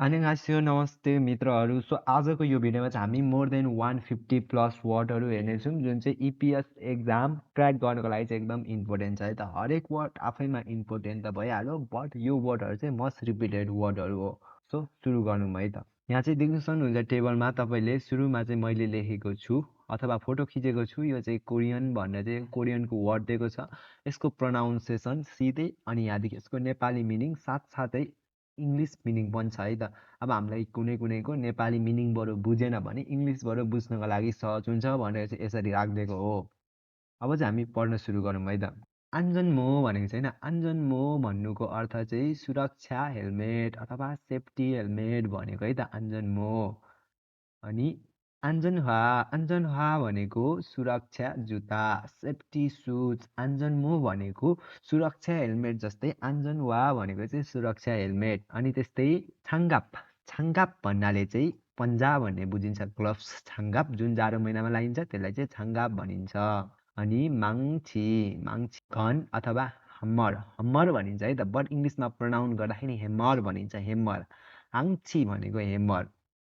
안녕하세요 नमस्ते मित्रहरू। सो आजको यो भिडियोमा चाहिँ हामी मोर देन 150 प्लस वर्डहरू हेर्नेछौँ जुन चाहिँ इपिएस एक्जाम क्र्याक गर्नको लागि चाहिँ एकदम इम्पोर्टेन्ट छ है त। हरेक वर्ड आफैमा इम्पोर्टेन्ट त भइहाल्यो, बट यो वर्डहरू चाहिँ मस्ट रिपिटेड वर्डहरू हो। सो सुरु गरौँ है त। यहाँ चाहिँ देख्न सक्नुहुन्छ टेबलमा तपाईँले सुरुमा चाहिँ मैले लेखेको छु अथवा फोटो खिचेको छु। यो चाहिँ कोरियन भनेर चाहिँ कोरियनको वर्ड दिएको छ। यसको प्रोनाउन्सिएसन सिधै अनि यहाँदेखि यसको नेपाली मिनिङ साथसाथै इङ्ग्लिस मिनिङ पनि छ है त। अब हामीलाई कुनैको नेपाली मिनिङबाट बुझेन भने इङ्ग्लिसबाट बुझ्नको लागि सहज हुन्छ भनेर चाहिँ यसरी राखिदिएको हो। अब चाहिँ हामी पढ्न सुरु गरौँ है त। आन्जन्मो भनेको चाहिँ होइन, आन्जन्मो भन्नुको अर्थ चाहिँ सुरक्षा हेलमेट अथवा सेफ्टी हेलमेट भनेको है त आन्जन्मो। अनि आन्जनहा आन्जनहा भनेको सुरक्षा जुत्ता सेफ्टी सुज। आन्जन्मो भनेको सुरक्षा हेलमेट जस्तै आन्जनवा भनेको चाहिँ सुरक्षा हेलमेट। अनि त्यस्तै छाङ्गाप छाङ्गाप भन्नाले चाहिँ पन्जा भन्ने बुझिन्छ। ग्लोभ्स छाङ्गाप जुन जाडो महिनामा लगाइन्छ त्यसलाई चाहिँ छाङ्गाप भनिन्छ। अनि माङछी माङछी घन अथवा हम्मर हम्मर भनिन्छ है त, बट इङ्ग्लिसमा प्रोनाउन गर्दाखेरि हेम्मर भनिन्छ। हेम्मर आङछी भनेको हेम्मर।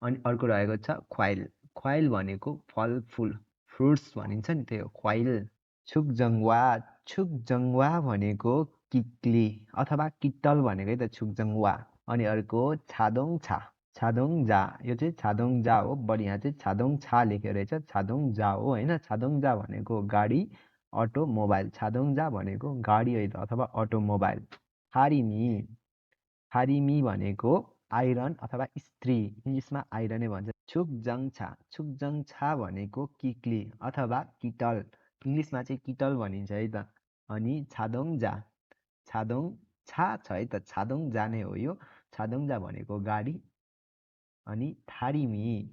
अनि अर्को रहेको छ ख्वाइल। ख्वाइल भनेको फलफुल फ्रुट्स भनिन्छ नि, त्यही हो ख्वाइल। छुकजङ्वा छुकजङ्वा भनेको किक्ली अथवा किट्टल भनेको है त छुकजङ्वा। अनि अर्को छादोङछा छादोङजा, यो चाहिँ छादोङजा हो, बट यहाँ चाहिँ छादोङछा लेखेको रहेछ, छादोङजा हो होइन। छादोङजा भनेको गाडी अटोमोबाइल, छादोङजा भनेको गाडी है त अथवा अटोमोबाइल। हारिमी हारिमी भनेको आइरन अथवा स्त्री, इङ्ग्लिसमा आइरनै भन्छ। छुकजङछा छुकजङछा भनेको किक्ली अथवा किटल, इङ्ग्लिसमा चाहिँ किटल भनिन्छ है त। अनि छादोङजा छादोङछा छ है त, छादोङजा नै हो यो। छादोङजा भनेको गाडी। अनि थारिमी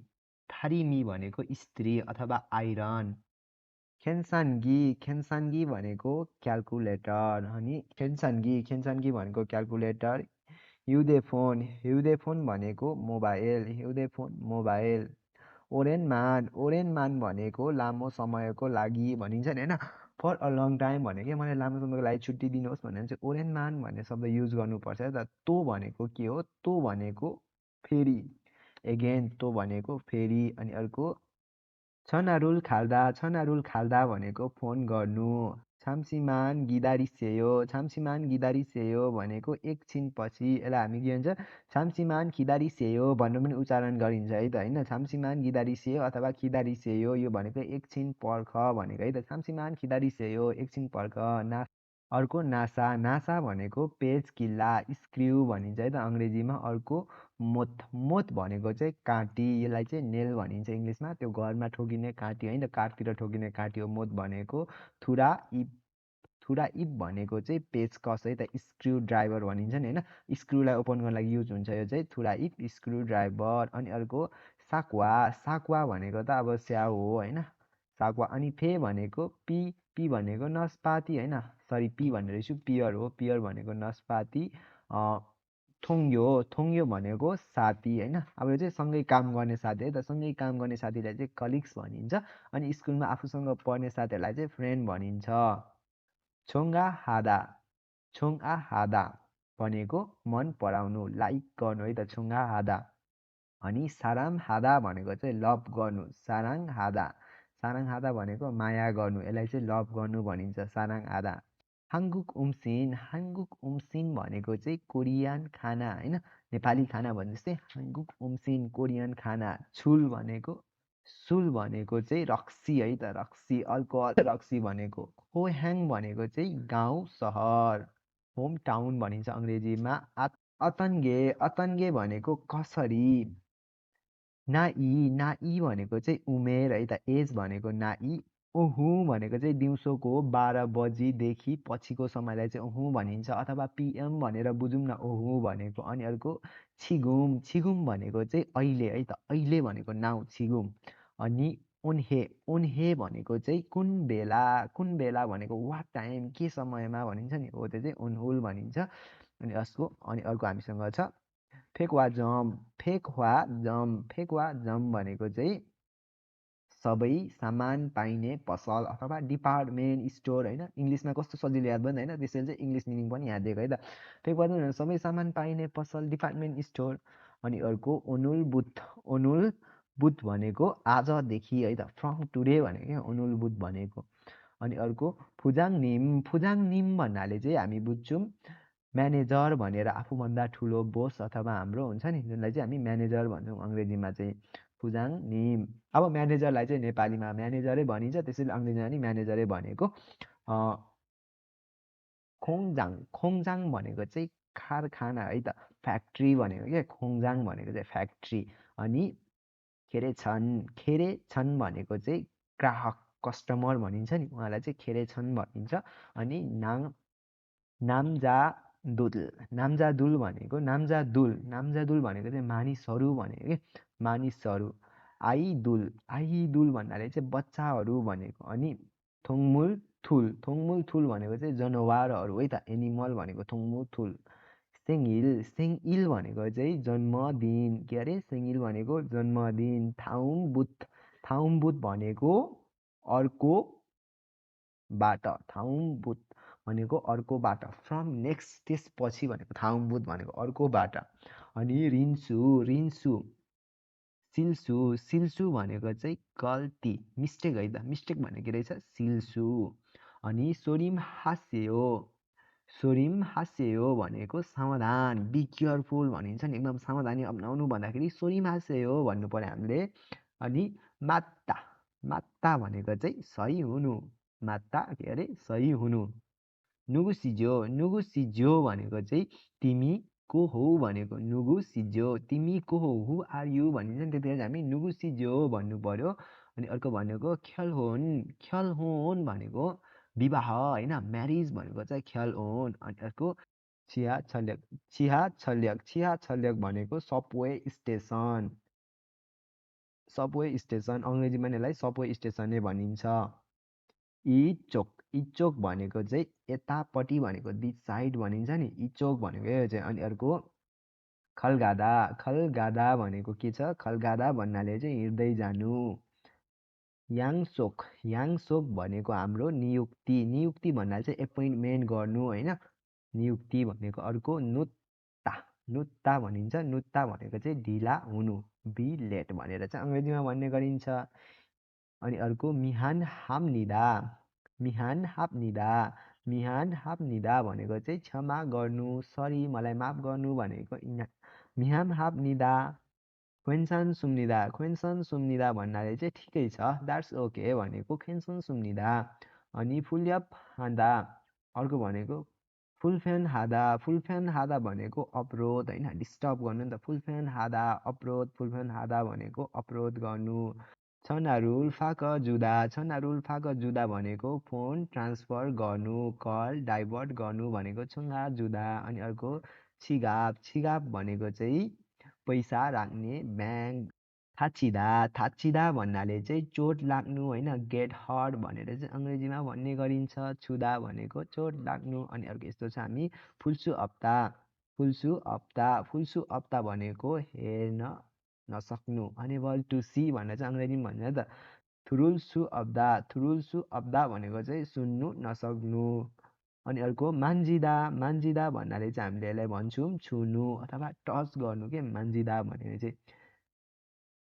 थारिमी भनेको स्त्री अथवा आइरन। खेन्सानगी खेन्सानगी भनेको क्यालकुलेटर। अनि खेन्सानगी भनेको क्यालकुलेटर। ह्युदेफोन ह्युदेफोन भनेको मोबाइल, ह्युदेफोन मोबाइल। ओरेनमान भनेको लामो समयको लागि भनिन्छ नि होइन, फर अ लङ टाइम भनेको मलाई लामो समयको लागि छुट्टी दिनुहोस् भने चाहिँ ओरेनमान भन्ने शब्द युज गर्नुपर्छ है त। तो भनेको के हो, तो भनेको फेरि, एगेन तो भनेको फेरि। अनि अर्को छनारुल खाल्दा भनेको फोन गर्नु। छाम्सिमान गिदारिसेयो भनेको एकछिनपछि, यसलाई हामी के भन्छ छाम्सिमान खिदारिसेयो भनेर पनि उच्चारण गरिन्छ है त होइन। छाम्सिमान गिदारिसेयो अथवा खिदारिसेयो यो भनेको एकछिन पर्ख भनेको है त। छाम्सिमान खिदारिसेयो एकछिन पर्ख। अर्को नासा भनेको पेज किल्ला स्क्रु भनिन्छ है त अङ्ग्रेजीमा। अर्को मोथ भनेको चाहिँ काँटी, यसलाई चाहिँ नेल भनिन्छ इङ्ग्लिसमा। त्यो घरमा ठोकिने काँटी होइन, काठतिर ठोकिने काँटी हो मोथ भनेको। थुरा इप भनेको चाहिँ पेचकस है त, स्क्रु ड्राइभर भनिन्छ नि होइन। स्क्रुलाई ओपन गर्नको लागि युज हुन्छ यो चाहिँ थुरा इप स्क्रु ड्राइभर। अनि अर्को साक्वा भनेको त अब स्याउ हो होइन, साक्वा। अनि फे भनेको पी भनेको नस्पाती होइन, सरी पी भनेर छु, पियर हो, पियर भनेको नस्पाती। थोङ्यो भनेको साथी होइन। अब यो चाहिँ सँगै काम गर्ने साथी है त, सँगै काम गर्ने साथीलाई चाहिँ कलिग्स भनिन्छ। अनि स्कुलमा आफूसँग पढ्ने साथीहरूलाई चाहिँ फ्रेन्ड भनिन्छ। छोङ्गा हादा भनेको मन पराउनु, लाइक गर्नु है त छोङ्गा हादा। अनि साराङ हादा भनेको चाहिँ लभ गर्नु, साराङ हादा भनेको माया गर्नु, यसलाई चाहिँ लभ गर्नु भनिन्छ साराङ हादा। हाङ्गुक उम्सिन भनेको चाहिँ कोरियन खाना होइन, नेपाली खाना भने जस्तै हाङ्गुक उम्सिन कोरियन खाना। सुल भनेको चाहिँ रक्सी है त, रक्सी अल्कोहल रक्सी भनेको। होह्याङ भनेको चाहिँ गाउँ सहर, होम टाउन भनिन्छ अङ्ग्रेजीमा। अतन्गे भनेको कसरी। नाइ भनेको चाहिँ उमेर है त, एज भनेको नाइ। ओहु भनेको चाहिँ दिउँसोको 12 बजीदेखि पछिको समयलाई चाहिँ ओहु भनिन्छ अथवा पिएम भनेर बुझौँ न ओहु भनेको। अनि अर्को छिगुम भनेको चाहिँ अहिले है त, अहिले भनेको नाउ छिगुम। अनि ओन्हे भनेको चाहिँ कुन बेला भनेको वाट टाइम, के समयमा भनिन्छ नि हो, त्यो चाहिँ ओन्हुल भनिन्छ। अनि अर्को हामीसँग छ फेक्वा जम भनेको चाहिँ सबै सामान पाइने पसल अथवा डिपार्टमेन्ट स्टोर होइन। इङ्ग्लिसमा कस्तो सजिलो याद भयो नि होइन, त्यसैले चाहिँ इङ्ग्लिस मिनिङ पनि याद दिएको है त। फेक्वा जम सबै सामान पाइने पसल डिपार्टमेन्ट स्टोर। अनि अर्को ओनुल बुथ भनेको आजदेखि है त, फ्रम टुडे भनेको क्या ओनुल बुथ भनेको। अनि अर्को फुजाङ निम भन्नाले चाहिँ हामी बुझ्छौँ म्यानेजर भनेर, आफूभन्दा ठुलो बोस अथवा हाम्रो हुन्छ नि, जुनलाई चाहिँ हामी म्यानेजर भन्छौँ अङ्ग्रेजीमा चाहिँ फुजाङ निम। अब म्यानेजरलाई चाहिँ नेपालीमा म्यानेजरै भनिन्छ, त्यसैले अङ्ग्रेजीमा नि म्यानेजरै भनेको। खोङजाङ भनेको चाहिँ कारखाना है त, फ्याक्ट्री भनेको क्या, खोङजाङ भनेको चाहिँ फ्याक्ट्री। अनि खेरेछन् भनेको चाहिँ ग्राहक, कस्टमर भनिन्छ नि, उहाँलाई चाहिँ खेरेछन् भनिन्छ। अनि नाम्जादुल भनेको चाहिँ मानिसहरू भनेको के, मानिसहरू। आइदुल भन्नाले चाहिँ बच्चाहरू भनेको। अनि थोङमुलथुल भनेको चाहिँ जनावरहरू है त, एनिमल भनेको थोङमुलथुल। सेङइल भनेको चाहिँ जन्मदिन, के अरे सेङइल भनेको जन्मदिन। थाउम्बुत भनेको अर्कोबाट, फ्रम नेक्स्ट, त्यसपछि भनेको थाउम्बुत भनेको अर्कोबाट। अनि सिल्सु भनेको चाहिँ गल्ती, मिस्टेक है त, मिस्टेक भनेको रहेछ सिल्सु। अनि सोरिम हास्यो भनेको सावधान, बी केयरफुल भनिन्छ नि, एकदम सावधानी अप्नाउनु भन्दाखेरि सोरिम हास्यो भन्नु पर्यो हामीले। अनि मात्ता भनेको चाहिँ सही हुनु, मात्ता के अरे सही हुनु। नुगुसिज्यो भनेको चाहिँ तिमी को हौ भनेको, नुगुसिज्यो तिमी को हौ, हु आर यु भनिन्छ नि, त्यतिखेर चाहिँ हामी नुगुसिज्यो भन्नु पर्यो। अनि अर्को भनेको ख्यालहोन भनेको विवाह होइन, म्यारिज भनेको चाहिँ ख्यालहोन। अनि अर्को छिहा छल्यक भनेको सबवे स्टेसन, अङ्ग्रेजीमा यसलाई सबवे स्टेसन नै भनिन्छ। इचोक भनेको चाहिँ यतापट्टि भनेको, दिस साइड भनिन्छ नि, इचोक भनेको यो चाहिँ। अनि अर्को खलगादा भनेको के छ, खलगादा भन्नाले चाहिँ हिँड्दै जानु। याङसोक भनेको हाम्रो नियुक्ति भन्नाले चाहिँ एपोइन्टमेन्ट गर्नु होइन, नियुक्ति भनेको। अर्को नुत्ता भनिन्छ, नुत्ता भनेको चाहिँ ढिला हुनु, बी लेट भनेर चाहिँ अङ्ग्रेजीमा भन्ने गरिन्छ। अनि अर्को मिहान हाप्निदा भनेको चाहिँ क्षमा गर्नु, सरी मलाई माफ गर्नु भनेको मिहान हाप्निदा। ख्वेन्सान सुम्निदा भन्नाले चाहिँ ठिकै छ, द्याट्स ओके भनेको ख्वेन्सान सुम्निदा। अनि फुल्याप हान्दा अर्को भनेको फुलफ्यान हादा भनेको अवरोध होइन, डिस्टर्ब गर्नु नि त, फुलफ्यान हादा भनेको अवरोध गर्नु। छनारुल फाक जुदा भनेको फोन ट्रान्सफर गर्नु, कल डाइभर्ट गर्नु भनेको छुङ्गा जुदा। अनि अर्को छिगाप भनेको चाहिँ पैसा राख्ने ब्याङ्क। थाचिदा भन्नाले चाहिँ चोट लाग्नु होइन, गेट हर्ट भनेर चाहिँ अङ्ग्रेजीमा भन्ने गरिन्छ, छुदा भनेको चोट लाग्नु। अनि अर्को यस्तो छ हामी फुल्सु अप्ता भनेको हेर्न नसक्नु, अनेबल टु सी भनेर चाहिँ अङ्ग्रेजीमा भन्छ त। थुरुल्सु अब्दा भनेको चाहिँ सुन्नु नसक्नु। अनि अर्को मान्जिदा भन्नाले चाहिँ हामीले यसलाई भन्छौँ छुनु अथवा टच गर्नु के, मान्जिदा भनेको चाहिँ।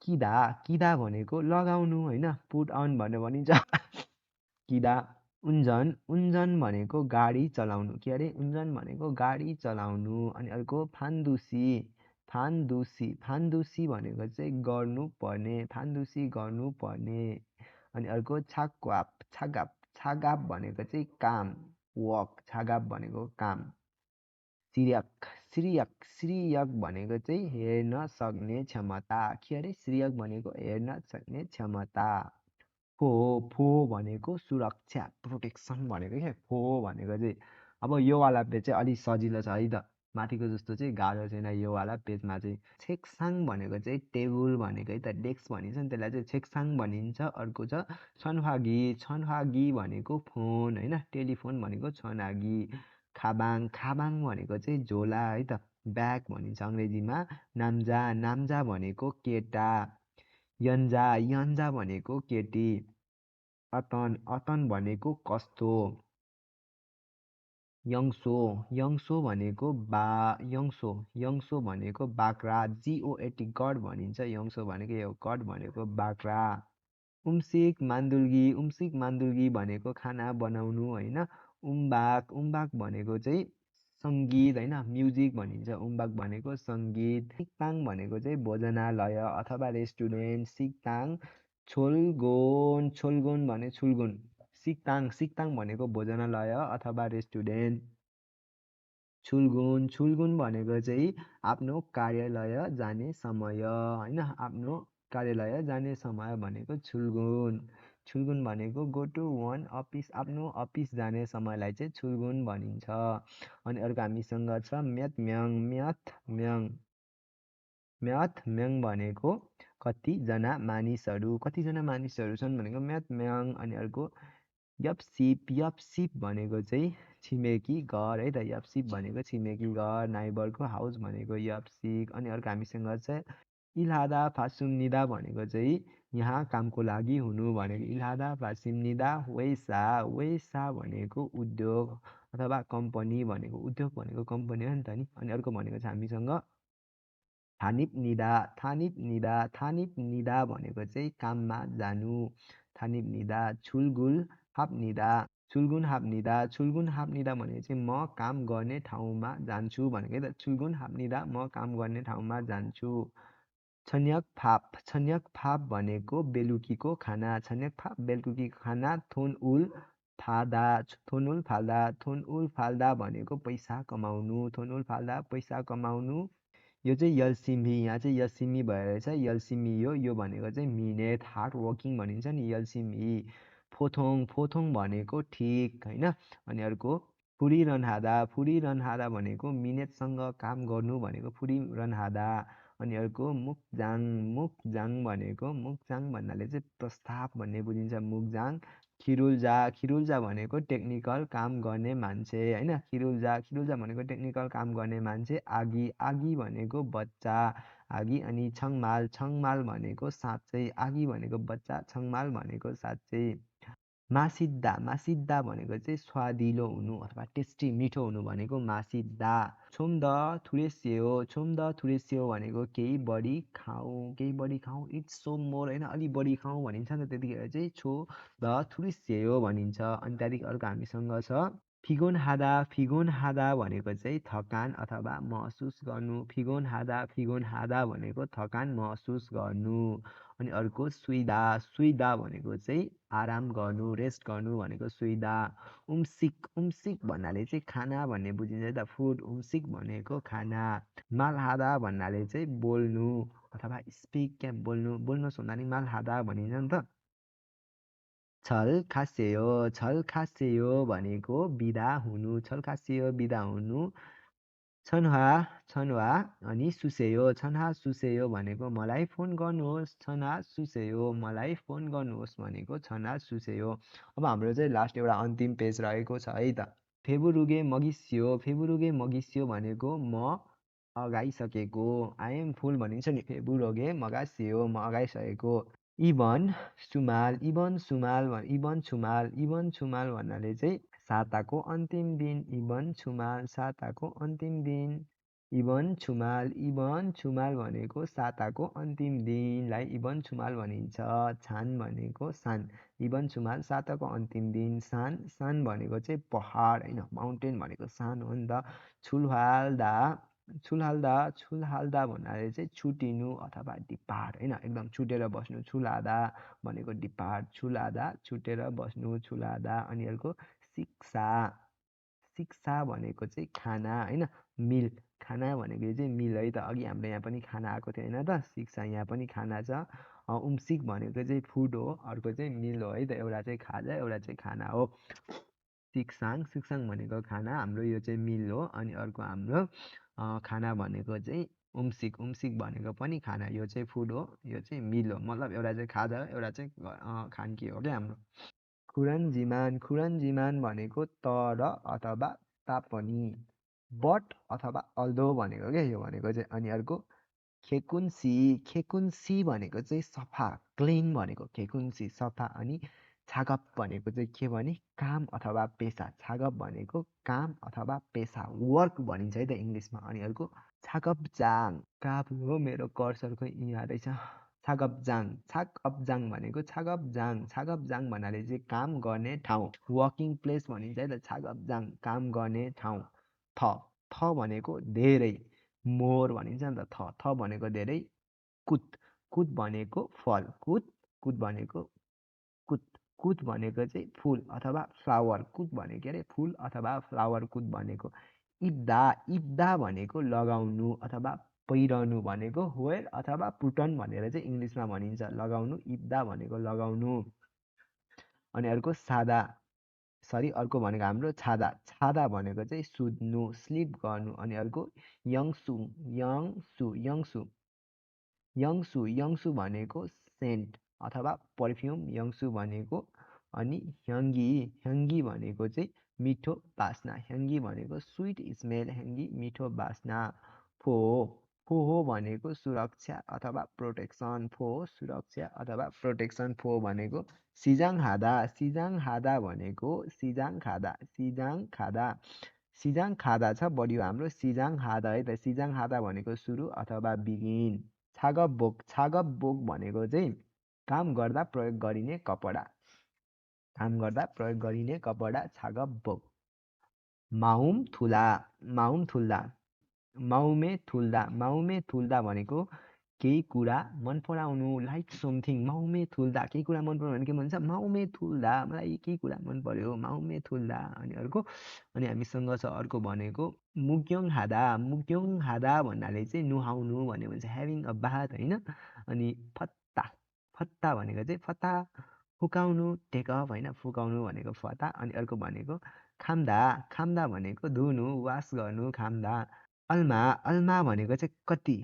किदा भनेको लगाउनु होइन, पुट अन भनेर भनिन्छ किदा। उन्जन भनेको गाडी चलाउनु, के अरे उन्जन भनेको गाडी चलाउनु। अनि अर्को फान्दुसी भनेको चाहिँ गर्नुपर्ने। अनि अर्को छागाप भनेको चाहिँ काम, वर्क, छागाप भनेको काम। सिरियक भनेको चाहिँ हेर्न सक्ने क्षमता, के अरे सिरियक भनेको हेर्न सक्ने क्षमता। फो भनेको सुरक्षा, प्रोटेक्सन भनेको क्या, फो भनेको चाहिँ। अब यो वाला पेज चाहिँ अलिक सजिलो छ है त, माथिको जस्तो चाहिँ गाह्रो छैन यो वाला पेजमा चाहिँ। छेक्साङ भनेको चाहिँ टेबल भनेको है त, डेस्क भनिन्छ नि, त्यसलाई चाहिँ छेक्साङ भनिन्छ। अर्को छ छनहागी भनेको फोन होइन, टेलिफोन भनेको छनहागी। खाबाङ भनेको चाहिँ झोला है त, ब्याग भनिन्छ अङ्ग्रेजीमा। नाम्जा भनेको केटा। यन्जा भनेको केटी। अतन भनेको कस्तो। यङसो यङसो भनेको यङसो भनेको बाख्रा GOAT गड भनिन्छ यङसो भनेको यो गड भनेको बाख्रा उम्सिक मान्दुल्गी भनेको खाना बनाउनु होइन उम्बाक भनेको चाहिँ सङ्गीत होइन म्युजिक भनिन्छ उम्बाक भनेको सङ्गीत सिक्ताङ भनेको चाहिँ भोजनालय अथवा रेस्टुरेन्ट सिक्ताङ छोल्गोन भने छुल्गुन सिक्ताङ भनेको भोजनालय अथवा रेस्टुरेन्ट छुल्गुन भनेको चाहिँ आफ्नो कार्यालय जाने समय होइन आफ्नो कार्यालय जाने समय भनेको छुल्गुन भनेको गो टु वान अफिस आफ्नो अफिस जाने समयलाई चाहिँ छुल्गुन भनिन्छ अनि अर्को हामीसँग छ म्याथ म्याङ भनेको कतिजना मानिसहरू छन् भनेको म्याथ अनि अर्को यपसिप भनेको चाहिँ छिमेकी घर है त यपसिप भनेको छिमेकी घर नाइबरको हाउस भनेको यपसिक अनि अर्को हामीसँग छ इल्हादा फासुमनिदा भनेको चाहिँ यहाँ कामको लागि हुनु भनेको इल्हादा फासिमनिदा वेसा भनेको उद्योग अथवा कम्पनी भनेको उद्योग भनेको कम्पनी हो नि त नि अनि अर्को भनेको छ हामीसँग थानिप निदा भनेको चाहिँ काममा जानु थानिप निदा छुल्गुन हाप्निदा भनेको चाहिँ म काम गर्ने ठाउँमा जान्छु भनेको त छुल्गुन हाप्निदा म काम गर्ने ठाउँमा जान्छु छन्यक फाप भनेको बेलुकीको खाना थोन उल फाल्दा भनेको पैसा कमाउनु यो चाहिँ यल्सिमी यहाँ चाहिँ यल्सिमी भएर चाहिँ यल्सिमी यो भनेको चाहिँ मिनेट हार्ड वर्किङ भनिन्छ नि यल्सिमी फोथोङ भनेको ठिक होइन अनि अर्को फुरिरहँदा भनेको मिनेटसँग काम गर्नु भनेको फुरिरहँदा अनि अर्को मुकजाङ भन्नाले चाहिँ प्रस्ताव भन्ने बुझिन्छ मुकजाङ खिरुल्जा भनेको टेक्निकल काम गर्ने मान्छे होइन खिरुल्जा भनेको टेक्निकल काम गर्ने मान्छे आगी भनेको बच्चा आगी अनि छङमाल भनेको साँच्चै आगी भनेको बच्चा छङमाल भनेको साँच्चै मासिद्दा भनेको चाहिँ स्वादिलो हुनु अथवा टेस्टी मिठो हुनु भनेको मासिद्दा छोम द थुरेस्यो भनेको केही बढी खाऊ इट्स सो मोर होइन अलिक बढी खाऊ भनिन्छ नि त त्यतिखेर चाहिँ छो द थुरेस्यो भनिन्छ अनि त्यहाँदेखि अर्को हामीसँग छ फिगोन हादा भनेको चाहिँ थकान अथवा महसुस गर्नु फिगोन हादा भनेको थकान महसुस गर्नु अनि अर्को सुइदा भनेको चाहिँ आराम गर्नु रेस्ट गर्नु भनेको सुइदा उम्सिक भन्नाले चाहिँ खाना भन्ने बुझिन्छ त फुड उम्सिक भनेको खाना मालहादा भन्नाले चाहिँ बोल्नु अथवा स्पिक क्या बोल्नु सुन्दा नि मालहादा भनिन्छ नि त छल खासेयो भनेको बिदा हुनु छनहा अनि छनहा सुसेयो भनेको मलाई फोन गर्नुहोस् भनेको छनहा सुसेयो अब हाम्रो चाहिँ लास्ट एउटा अन्तिम पेज रहेको छ है त फेबुरुगे मगिसियो भनेको म अगाइसकेको आइएम फुल भनिन्छ नि फेबुरुगे मगासियो म अगाइसकेको इबन छुमाल भन्नाले चाहिँ साताको अन्तिम दिन इबन छुमाल भनेको साताको अन्तिम दिनलाई इबन छुमाल भनिन्छ छान भनेको सान इबन छुमाल साताको अन्तिम दिन सान भनेको चाहिँ पहाड होइन माउन्टेन भनेको सान हो नि त छुलहाल्दा भन्नाले चाहिँ छुटिनु अथवा डिपार्ट होइन एकदम छुटेर बस्नु छुलादा भनेको डिपार्ट छुटेर बस्नु छुलादा अनि अर्को शिक्षा भनेको चाहिँ खाना होइन मिल खाना भनेको चाहिँ मिल है त अघि हाम्रो यहाँ पनि खाना आएको थियो होइन त शिक्षा यहाँ पनि खाना छ उम्सिक भनेको चाहिँ फुड हो अर्को चाहिँ मिल हो है त एउटा चाहिँ खाजा एउटा चाहिँ खाना हो सिक्साङ भनेको खाना हाम्रो यो चाहिँ मिल हो अनि अर्को हाम्रो खाना भनेको चाहिँ उम्सिक भनेको पनि खाना यो चाहिँ फुड हो यो चाहिँ मिल हो मतलब एउटा चाहिँ खाजा एउटा चाहिँ खान्की हो क्या हाम्रो खुरन्जिमान भनेको तर अथवा तापनि बट अथवा अल्दो भनेको क्या यो भनेको चाहिँ अनि अर्को खेकुन्सी भनेको चाहिँ सफा क्लिन भनेको खेकुन्सी सफा अनि छागप भनेको चाहिँ के भने काम अथवा पेसा। छागप भनेको काम अथवा पेसा, वर्क भनिन्छ है त इङ्ग्लिसमा। अनि अर्को छागपजाङ, कहाँ हो मेरो कर्सरको यहाँ रहेछ। छागपजाङ, छागपजाङ भनेको छागपजाङ। छागपजाङ भन्नाले चाहिँ काम गर्ने ठाउँ, वर्किङ प्लेस भनिन्छ है त छागपजाङ, काम गर्ने ठाउँ। थ, थ भनेको धेरै, मोर भनिन्छ नि त। थ भनेको धेरै। कुत, कुत भनेको फल, कुत भनेको कुत, कुत भनेको चाहिँ फुल अथवा फ्लावर। कुत भनेको के अरे फुल अथवा फ्लावर, कुत भनेको। इब्दा, इब्दा भनेको लगाउनु अथवा पहिरनु भनेको। वेयर अथवा पुटन भनेर चाहिँ इङ्ग्लिसमा भनिन्छ, लगाउनु। इब्दा भनेको लगाउनु। अनि अर्को सादा, अर्को भनेको हाम्रो छादा। छादा भनेको चाहिँ सुत्नु, स्लिप गर्नु। अनि अर्को यङसु, यङसु, यङसु, यङसु, यङसु भनेको सेन्ट अथवा पर्फ्युम, यङसु भनेको। अनि ह्याङ्गी, ह्याङ्गी भनेको चाहिँ मिठो बास्ना। ह्याङ्गी भनेको स्विट स्मेल, ह्याङ्गी मिठो बास्ना। फोहो, फोहो भनेको सुरक्षा अथवा प्रोटेक्सन। फोहो सुरक्षा अथवा प्रोटेक्सन। फोहो भनेको सिजाङ हादा, सिजाङ हादा भनेको सिजाङ खादा, सिजाङ खादा। सिजाङ खादा छ बढी हाम्रो सिजाङ हादा है त। सिजाङ हादा भनेको सुरु अथवा बिगिन। छागप बोक, छागप बोक भनेको चाहिँ काम गर्दा प्रयोग गरिने कपडा, काम गर्दा प्रयोग गरिने कपडा, छागप बोक। माउम थुला, माउम थुल्दा, माउमे थुल्दा, माउमे थुल्दा भनेको केही कुरा मन पराउनु, लाइक समथिङ। माउमे थुल्दा, केही कुरा मन पराउनु भने के भन्छ, माउमे थुल्दा, मलाई केही कुरा मन पर्यो, माउमे थुल्दा। अनि अर्को, अनि हामीसँग छ अर्को भनेको मुक्योङ हादा। मुक्योङ हादा भन्नाले चाहिँ नुहाउनु भन्ने भन्छ, ह्याभिङ अ बाथ होइन। अनि फत्ता, फत्ता भनेको चाहिँ फत्ता फुकाउनु, टेक अफ होइन, फुकाउनु भनेको फत्ता। अनि अर्को भनेको खाम्दा, खाम्दा भनेको धुनु, वास गर्नु, खाम्दा। अल्मा, अल्मा भनेको चाहिँ कति,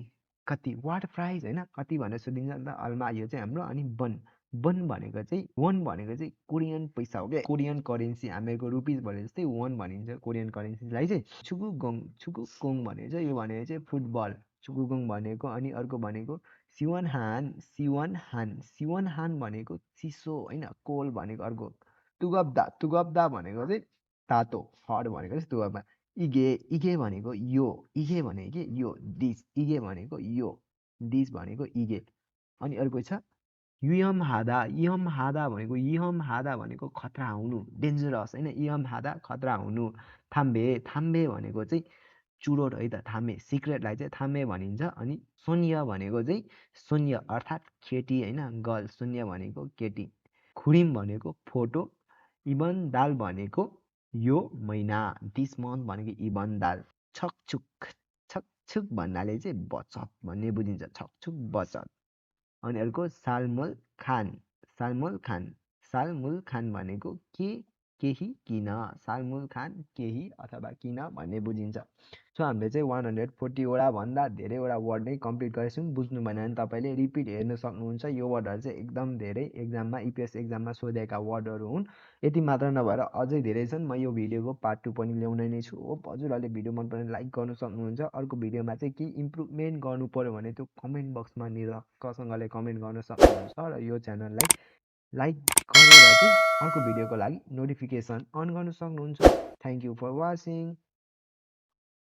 कति, वाट प्राइस होइन, कति भनेर सोधिन्छ नि त अल्मा, यो चाहिँ हाम्रो। अनि वन, वन भनेको चाहिँ, वन भनेको चाहिँ कोरियन पैसा हो क्या, कोरियन करेन्सी। हामीहरूको रुपिज भने जस्तै वन भनिन्छ कोरियन करेन्सीलाई चाहिँ। छुकुगोङ, छुकुगोङ भनेको चाहिँ यो भनेको चाहिँ फुटबल, छुकुगोङ भनेको। अनि अर्को भनेको सिवनहान, सिवनहान, सिवनहान भनेको चिसो होइन, कोल भनेको। अर्को तुगब्दा, तुगब्दा भनेको चाहिँ तातो, हट भनेको चाहिँ तुगब्दा। इगे, इगे भनेको यो, इगे भनेको के यो, डिस, इगे भनेको यो, डिस भनेको इगे। अनि अर्को छ युयम हादा, यम हादा भनेको, यम हादा भनेको खतरा हुनु, डेन्जरस होइन, यम हादा खतरा हुनु। थाम्बे, थाम्बे भनेको चाहिँ चुरोट है त, थाम्बे, सिक्रेटलाई चाहिँ थाम्बे भनिन्छ। अनि शून्य भनेको चाहिँ शून्य अर्थात् केटी होइन, गर्ल, शून्य भनेको केटी। खुरिम भनेको फोटो, इबन दाल भनेको यो महिना, दिस मन्थ भनेको इबन दाल। छकछुक, छकछुक भन्नाले चाहिँ बचत भन्ने बुझिन्छ, छकछुक बचत। अनि अर्को सालमुल खान, सालमुल खान, सालमुल खान भनेको के, केही किन, सालमुल खान केही अथवा किन भन्ने बुझिन्छ। सो हामीले चाहिँ 140वटा भन्दा धेरैवटा वर्ड नै कम्प्लिट गरेछौँ। बुझ्नु भएन भने तपाईँले रिपिट हेर्न सक्नुहुन्छ। यो वर्डहरू चाहिँ एकदम धेरै एक्जाममा, इपिएस एक्जाममा सोधेका वर्डहरू हुन्। यति मात्र नभएर अझै धेरै छन्। म यो भिडियोको पार्ट 2 पनि ल्याउने नै छु। होप हजुरहरूले भिडियो मन पऱ्यो भने लाइक गर्नु सक्नुहुन्छ। अर्को भिडियोमा चाहिँ केही इम्प्रुभमेन्ट गर्नु पऱ्यो भने त्यो कमेन्ट बक्समा निरक्कसँगले कमेन्ट गर्न सक्नुहुन्छ। र यो च्यानललाई लाइक गरेर चाहिँ अर्को भिडियोको लागि नोटिफिकेसन अन गर्न सक्नुहुन्छ। Thank you for watching.